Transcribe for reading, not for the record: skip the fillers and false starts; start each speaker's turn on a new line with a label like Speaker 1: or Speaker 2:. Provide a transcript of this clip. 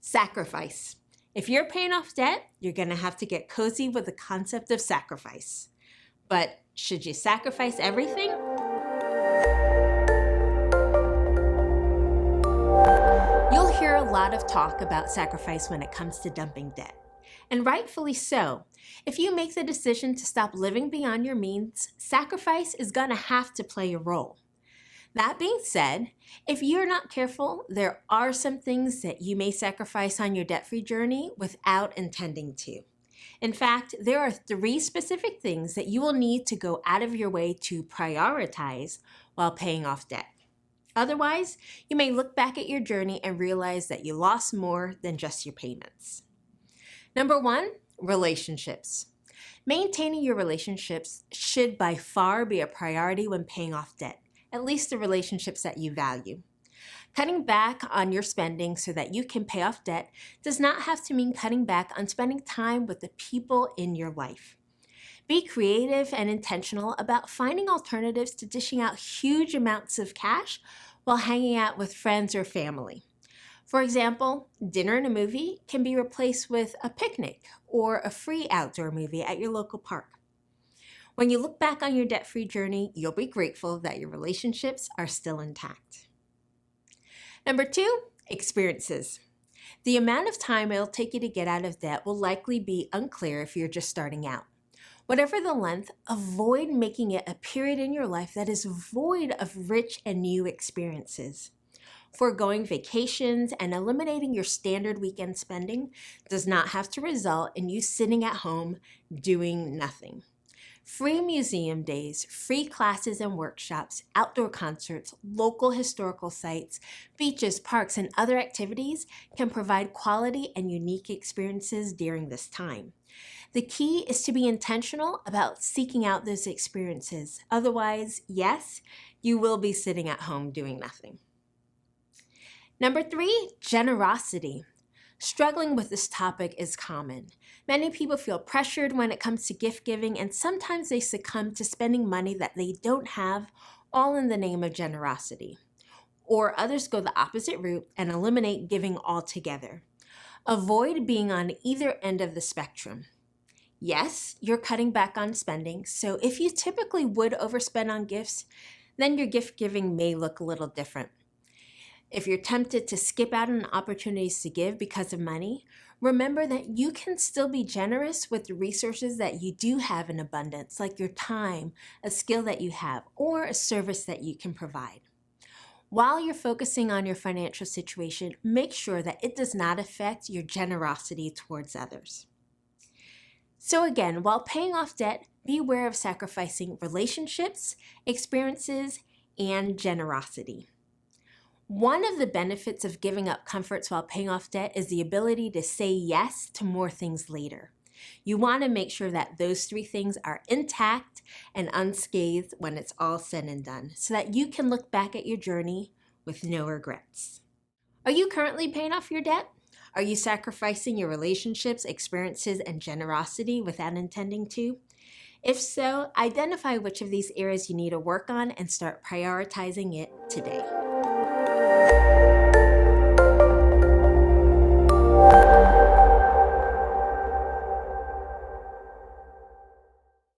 Speaker 1: Sacrifice. If you're paying off debt, you're going to have to get cozy with the concept of sacrifice. But should you sacrifice everything? You'll hear a lot of talk about sacrifice when it comes to dumping debt. And rightfully so. If you make the decision to stop living beyond your means, sacrifice is going to have to play a role. That being said, if you're not careful, there are some things that you may sacrifice on your debt-free journey without intending to. In fact, there are 3 specific things that you will need to go out of your way to prioritize while paying off debt. Otherwise, you may look back at your journey and realize that you lost more than just your payments. Number 1, relationships. Maintaining your relationships should by far be a priority when paying off debt, at least the relationships that you value. Cutting back on your spending so that you can pay off debt does not have to mean cutting back on spending time with the people in your life. Be creative and intentional about finding alternatives to dishing out huge amounts of cash while hanging out with friends or family. For example, dinner and a movie can be replaced with a picnic or a free outdoor movie at your local park. When you look back on your debt-free journey, you'll be grateful that your relationships are still intact. Number 2, experiences. The amount of time it'll take you to get out of debt will likely be unclear if you're just starting out. Whatever the length, avoid making it a period in your life that is void of rich and new experiences. Foregoing vacations and eliminating your standard weekend spending does not have to result in you sitting at home doing nothing. Free museum days, free classes and workshops, outdoor concerts, local historical sites, beaches, parks, and other activities can provide quality and unique experiences during this time. The key is to be intentional about seeking out those experiences. Otherwise, yes, you will be sitting at home doing nothing. Number 3, generosity. Struggling with this topic is common. Many people feel pressured when it comes to gift giving, and sometimes they succumb to spending money that they don't have, all in the name of generosity. Or others go the opposite route and eliminate giving altogether. Avoid being on either end of the spectrum. Yes, you're cutting back on spending, so if you typically would overspend on gifts, then your gift giving may look a little different. If you're tempted to skip out on opportunities to give because of money, remember that you can still be generous with the resources that you do have in abundance, like your time, a skill that you have, or a service that you can provide. While you're focusing on your financial situation, make sure that it does not affect your generosity towards others. So again, while paying off debt, be aware of sacrificing relationships, experiences, and generosity. One of the benefits of giving up comforts while paying off debt is the ability to say yes to more things later. You want to make sure that those 3 things are intact and unscathed when it's all said and done, so that you can look back at your journey with no regrets. Are you currently paying off your debt? Are you sacrificing your relationships, experiences, and generosity without intending to? If so, identify which of these areas you need to work on and start prioritizing it today.